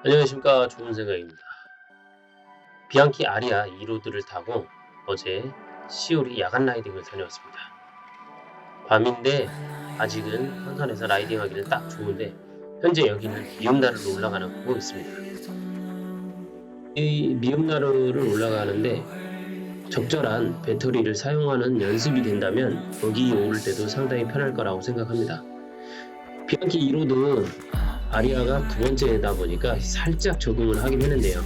안녕하십니까. 좋은 생각입니다. 비앙키 아리아 2로드를 타고 어제 시오리 야간 라이딩을 다녀왔습니다. 밤인데 아직은 선선해서 라이딩하기는 딱 좋은데 현재 여기는 미음나루로 올라가고 있습니다. 이 미음나루를 올라가는데 적절한 배터리를 사용하는 연습이 된다면 여기 오를 때도 상당히 편할 거라고 생각합니다. 비앙키 2로드 아리아가 두 번째다 보니까 살짝 적응을 하긴 했는데요.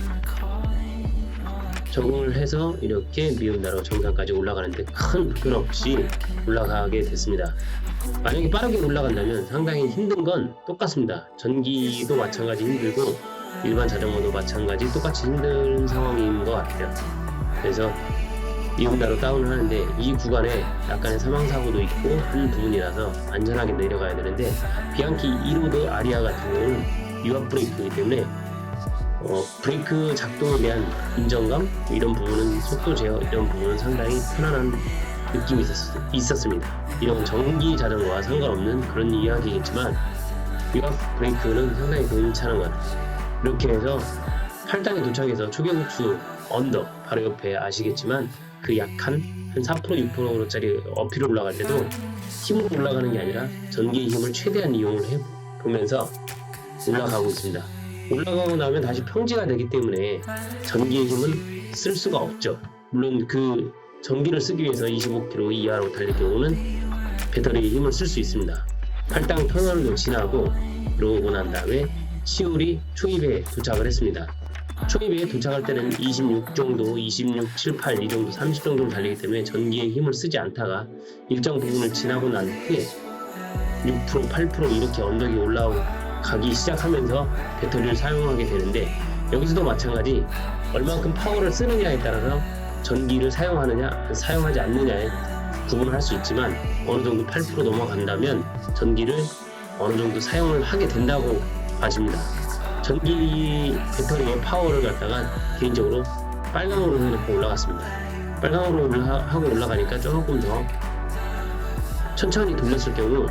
적응을 해서 이렇게 미음나루 정상까지 올라가는데 큰 불편 없이 올라가게 됐습니다. 만약에 빠르게 올라간다면 상당히 힘든 건 똑같습니다. 전기도 마찬가지 힘들고 일반 자전거도 마찬가지 똑같이 힘든 상황인 것 같아요. 그래서 미음나루 다운을 하는데 이 구간에 약간의 사망사고도 있고 한 부분이라서 안전하게 내려가야 되는데 비앙키 2로드 아리아 같은 경우는 유압 브레이크이기 때문에 브레이크 작동에 대한 인정감 이런 부분은 속도 제어 이런 부분은 상당히 편안한 느낌이 있었습니다. 이런 전기 자전거와 상관없는 그런 이야기겠지만 유압 브레이크는 상당히 괜찮은 것 같아요. 이렇게 해서 8단에 도착해서 초계국수 언덕 바로 옆에 아시겠지만 그 약한 한 4% 6%짜리 어필을 올라갈 때도 힘으로 올라가는 게 아니라 전기의 힘을 최대한 이용을 해보면서 올라가고 있습니다. 올라가고 나면 다시 평지가 되기 때문에 전기의 힘은 쓸 수가 없죠. 물론 그 전기를 쓰기 위해서 25km 이하로 달릴 경우는 배터리의 힘을 쓸 수 있습니다. 8당 터널도 지나고 그러고 난 다음에 시오리 초입에 도착을 했습니다. 초입에 도착할 때는 26 정도, 26, 7, 8 이 정도, 30 정도를 달리기 때문에 전기의 힘을 쓰지 않다가 일정 부분을 지나고 난 후에 6%, 8% 이렇게 언덕이 올라가기 시작하면서 배터리를 사용하게 되는데 여기서도 마찬가지 얼만큼 파워를 쓰느냐에 따라서 전기를 사용하느냐, 사용하지 않느냐에 구분을 할 수 있지만 어느 정도 8% 넘어간다면 전기를 어느 정도 사용을 하게 된다고 봐집니다. 전기 배터리의 파워를 갖다가 개인적으로 빨강으로 해놓고 올라갔습니다. 빨강으로 하고 올라가니까 조금 더 천천히 돌렸을 경우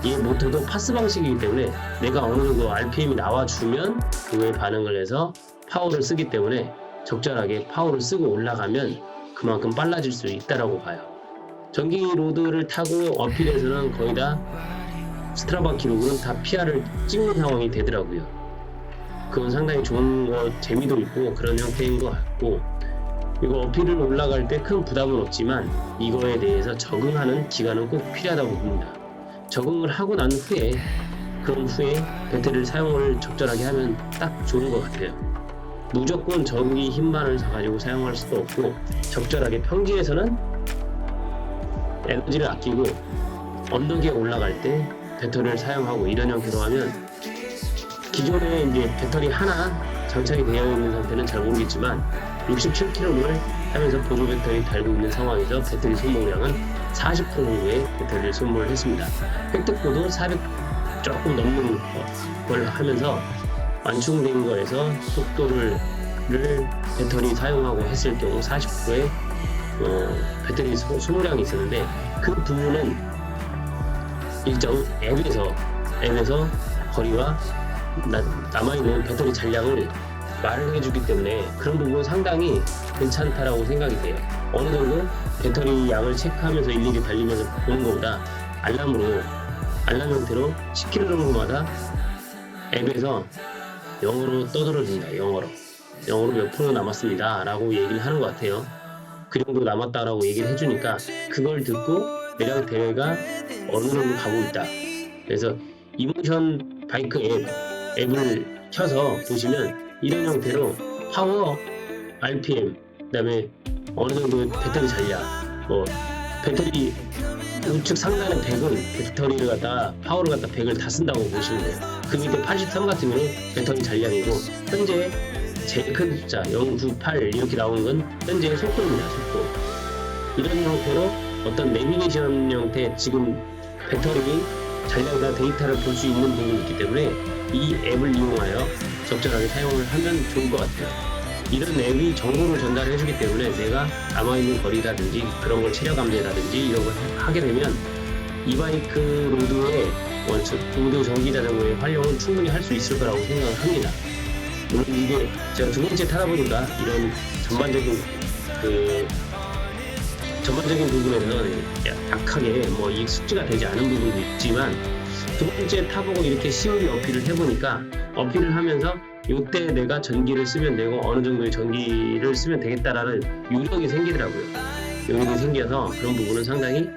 이 모터도 파스 방식이기 때문에 내가 어느 정도 RPM이 나와주면 그거에 반응을 해서 파워를 쓰기 때문에 적절하게 파워를 쓰고 올라가면 그만큼 빨라질 수 있다라고 봐요. 전기 로드를 타고 어필에서는 거의 다 스트라바 기록은 다 PR을 찍는 상황이 되더라고요. 그건 상당히 좋은 재미도 있고 그런 형태인 것 같고 이거 어필을 올라갈 때 큰 부담은 없지만 이거에 대해서 적응하는 기간은 꼭 필요하다고 봅니다. 적응을 하고 난 후에 그런 후에 배터리를 사용을 적절하게 하면 딱 좋은 것 같아요. 무조건 전기 힘만을 가지고 사용할 수도 없고 적절하게 평지에서는 에너지를 아끼고 언덕에 올라갈 때 배터리를 사용하고 이런 형태로 하면 기존에 이제 배터리 하나 장착이 되어 있는 상태는 잘 모르겠지만 67km를 하면서 보조 배터리 달고 있는 상황에서 배터리 소모량은 40% 정도의 배터리를 소모를 했습니다. 획득고도 400 조금 넘는 걸 하면서 완충된 거에서 속도를 배터리 사용하고 했을 경우 40%의 배터리 소모량이 있었는데 그 부분은 일정 앱에서 거리와 남아있는 배터리 잔량을 말을 해주기 때문에 그런 부분은 상당히 괜찮다라고 생각이 돼요. 어느 정도 배터리 양을 체크하면서 일일이 달리면서 보는 것보다 알람 형태로 10km 정도마다 앱에서 영어로 떠들어줍니다. 영어로 몇 프로 남았습니다 라고 얘기를 하는 것 같아요. 그 정도 남았다라고 얘기를 해주니까 그걸 듣고 내가 대회가 어느 정도 가고 있다. 그래서 이모션 바이크 앱을 켜서 보시면 이런 형태로 파워, RPM, 그 다음에 어느 정도 배터리 잔량, 배터리 우측 상단의 100은 배터리를 갖다 파워를 갖다 100을 다 쓴다고 보시면 돼요. 그 밑에 83 같은 경우는 배터리 잔량이고 현재 제일 큰 숫자 098 이렇게 나오는 건 현재의 속도입니다. 속도. 이런 형태로 어떤 내비게이션 형태 지금 배터리 잔량이나 데이터를 볼 수 있는 부분이 있기 때문에 이 앱을 이용하여 적절하게 사용을 하면 좋을 것 같아요. 이런 앱이 정보를 전달해 주기 때문에 내가 남아있는 거리라든지 그런 걸 체력 감지라든지 이런 걸 하게 되면 이바이크 로드의 로드 전기 자전거의 활용은 충분히 할 수 있을 거라고 생각을 합니다. 물론 이게 제가 두 번째 타다 보니까 이런 전반적인 부분에서 약하게 뭐 이 숙지가 되지 않은 부분도 있지만 두 번째 타보고 이렇게 시오리 어필을 해보니까 어필을 하면서 이때 내가 전기를 쓰면 되고 어느 정도의 전기를 쓰면 되겠다라는 요령이 생기더라고요. 요령이 생겨서 그런 부분은 상당히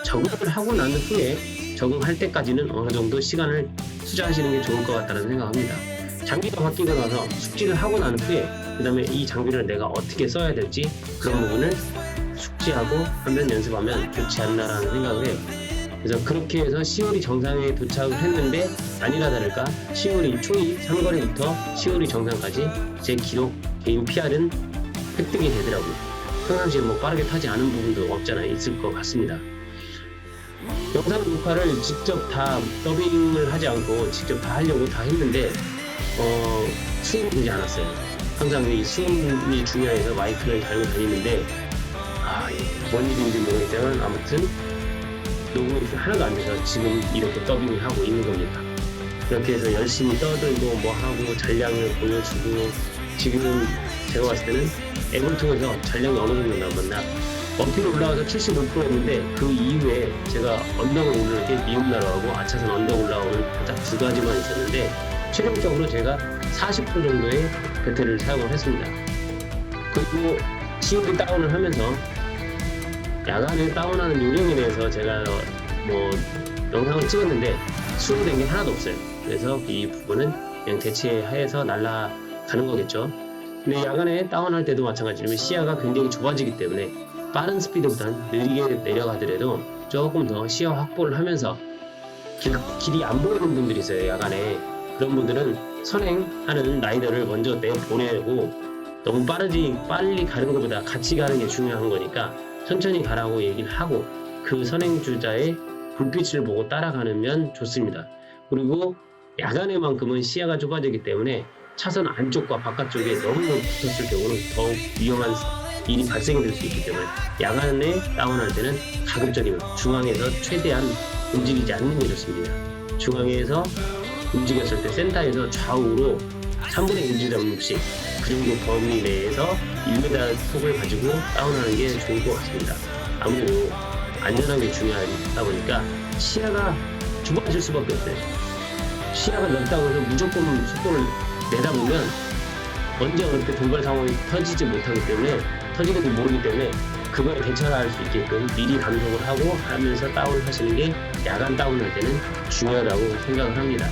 적응을 하고 난 후에 적응할 때까지는 어느 정도 시간을 투자하시는 게 좋을 것 같다는 생각합니다. 장비가 바뀌고 나서 숙지를 하고 난 후에 그 다음에 이 장비를 내가 어떻게 써야 될지 그런 부분을 숙지하고 하면 연습하면 좋지 않나라는 생각을 해요. 그래서 그렇게 해서 10월이 정상에 도착을 했는데 아니나 다를까 10월이 초이 상거리부터 10월이 정상까지 제 기록 개인 PR은 획득이 되더라고요. 평상시에 뭐 빠르게 타지 않은 부분도 없잖아요. 있을 것 같습니다. 영상 녹화를 직접 다 더빙을 하지 않고 직접 다 하려고 다 했는데 수음이 되지 않았어요. 항상 이 수음이 중요해서 마이크를 달고 다니는데 뭔 일인지 모르겠지만 아무튼 녹음이 하나도 안 돼서 지금 이렇게 더빙을 하고 있는 겁니다. 그렇게 해서 열심히 떠들고 뭐 하고 잔량을 보여주고 지금 제가 봤을 때는 앱을 통해서 잔량이 어느 정도 남았나 어필로 올라가서 75% 했는데 그 이후에 제가 언덕을 오르는 게 미음나루하고 아차산 언덕 올라오는 딱 두 가지만 있었는데 최종적으로 제가 40% 정도의 배터리를 사용을 했습니다. 그리고 COD 다운을 하면서 야간에 다운하는 요령에 대해서 제가 뭐 영상을 찍었는데 수용된 게 하나도 없어요. 그래서 이 부분은 그냥 대체해서 날아가는 거겠죠. 근데 야간에 다운할 때도 마찬가지로 시야가 굉장히 좁아지기 때문에 빠른 스피드보단 느리게 내려가더라도 조금 더 시야 확보를 하면서 길이 안 보이는 분들이 있어요. 야간에 그런 분들은 선행하는 라이더를 먼저 내보내고 너무 빨리 가는 것보다 같이 가는 게 중요한 거니까 천천히 가라고 얘기를 하고 그 선행주자의 불빛을 보고 따라가면 좋습니다. 그리고 야간에만큼은 시야가 좁아지기 때문에 차선 안쪽과 바깥쪽에 너무 붙었을 경우는 더욱 위험한 일이 발생이 될 수 있기 때문에 야간에 다운할 때는 가급적이면 중앙에서 최대한 움직이지 않는 게 좋습니다. 중앙에서 움직였을 때 센터에서 좌우로 3분의 1.6씩 그 정도 범위 내에서 1m 폭을 가지고 다운하는 게 좋을 것 같습니다. 아무래도 안전한 게 중요하다 보니까 시야가 좁아질 수밖에 없어요. 시야가 넓다고 해서 무조건 속도를 내다 보면 언제 어느 때 돌발 상황이 터지지 못하기 때문에 터지는지 모르기 때문에 그거에 대처할 수 있게끔 미리 감속을 하고 하면서 다운을 하시는 게 야간 다운할 때는 중요하다고 생각을 합니다.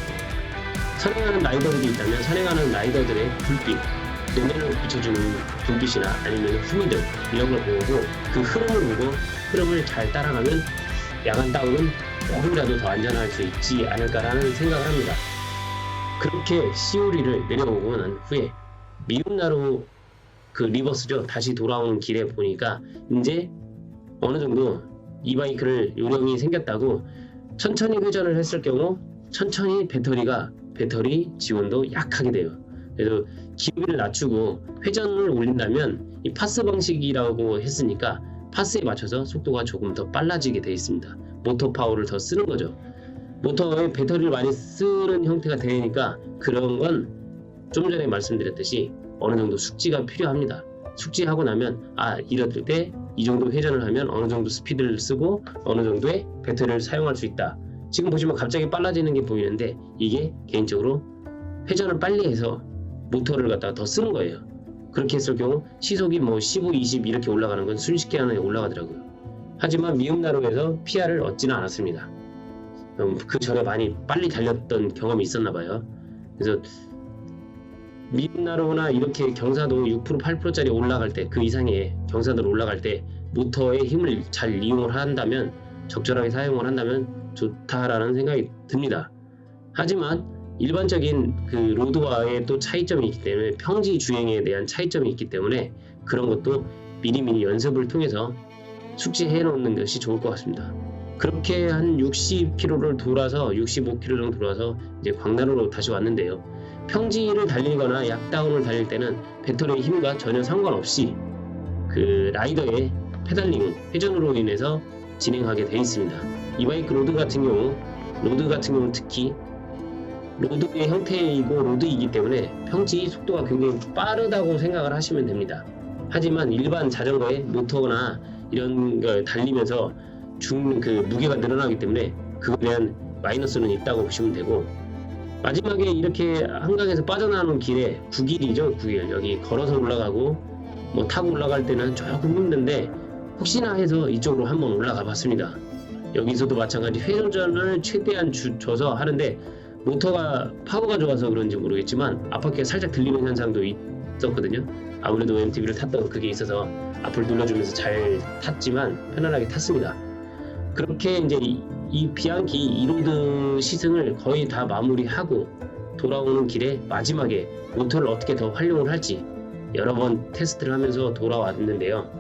선행하는 라이더들이 있다면 선행하는 라이더들의 불빛, 노면을 비춰주는 불빛이나 아니면 후미들 이런 걸 보고 그 흐름을 보고 흐름을 잘 따라가면 야간 다운은 조금이라도 더 안전할 수 있지 않을까라는 생각을 합니다. 그렇게 CO리를 내려오고 난 후에 미음나루 그 리버스죠. 다시 돌아오는 길에 보니까 이제 어느 정도 이 바이크를 요령이 생겼다고 천천히 회전을 했을 경우 천천히 배터리 지원도 약하게 돼요. 그래서 기울기를 낮추고 회전을 올린다면 이 파스 방식이라고 했으니까 파스에 맞춰서 속도가 조금 더 빨라지게 되어 있습니다. 모터 파워를 더 쓰는 거죠. 모터에 배터리를 많이 쓰는 형태가 되니까 그런 건 좀 전에 말씀드렸듯이 어느 정도 숙지가 필요합니다. 숙지하고 나면 이럴 때 이 정도 회전을 하면 어느 정도 스피드를 쓰고 어느 정도의 배터리를 사용할 수 있다. 지금 보시면 갑자기 빨라지는 게 보이는데 이게 개인적으로 회전을 빨리 해서 모터를 갖다가 더 쓰는 거예요. 그렇게 했을 경우 시속이 뭐 15, 20 이렇게 올라가는 건 순식간에 안에 올라가더라고요. 하지만 미음나루에서 PR을 얻지는 않았습니다. 그 전에 많이 빨리 달렸던 경험이 있었나 봐요. 그래서 미음나루나 이렇게 경사도 6%, 8%짜리 올라갈 때 그 이상의 경사도로 올라갈 때 모터의 힘을 잘 이용을 한다면 적절하게 사용을 한다면 좋다라는 생각이 듭니다. 하지만 일반적인 그 로드와의 또 차이점이 있기 때문에 평지 주행에 대한 차이점이 있기 때문에 그런 것도 미리미리 연습을 통해서 숙지해 놓는 것이 좋을 것 같습니다. 그렇게 한 60km를 돌아서 65km 정도 돌아서 이제 광나루로 다시 왔는데요. 평지를 달리거나 약다운을 달릴 때는 배터리의 힘과 전혀 상관없이 그 라이더의 페달링, 회전으로 인해서 진행하게 되어 있습니다. 이 바이크 로드 같은 경우 특히 로드의 형태이고 로드이기 때문에 평지 속도가 굉장히 빠르다고 생각을 하시면 됩니다. 하지만 일반 자전거의 모터나 이런 걸 달리면서 그 무게가 늘어나기 때문에 그거에 대한 마이너스는 있다고 보시면 되고, 마지막에 이렇게 한강에서 빠져나오는 길에 9길이죠. 9길. 여기 걸어서 올라가고 뭐 타고 올라갈 때는 조금 힘든데 혹시나 해서 이쪽으로 한번 올라가 봤습니다. 여기서도 마찬가지 회전을 최대한 줘서 하는데 모터가 파워가 좋아서 그런지 모르겠지만 앞바퀴가 살짝 들리는 현상도 있었거든요. 아무래도 MTB를 탔던 그게 있어서 앞을 눌러주면서 잘 탔지만 편안하게 탔습니다. 그렇게 이제 이 비앙키 2로드 시승을 거의 다 마무리하고 돌아오는 길에 마지막에 모터를 어떻게 더 활용을 할지 여러 번 테스트를 하면서 돌아왔는데요.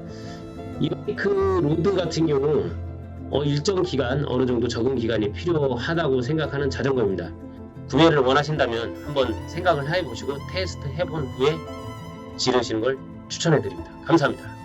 이 바이크 로드 같은 경우 일정 기간, 어느 정도 적응 기간이 필요하다고 생각하는 자전거입니다. 구매를 원하신다면 한번 생각을 해보시고 테스트 해본 후에 지르시는 걸 추천해 드립니다. 감사합니다.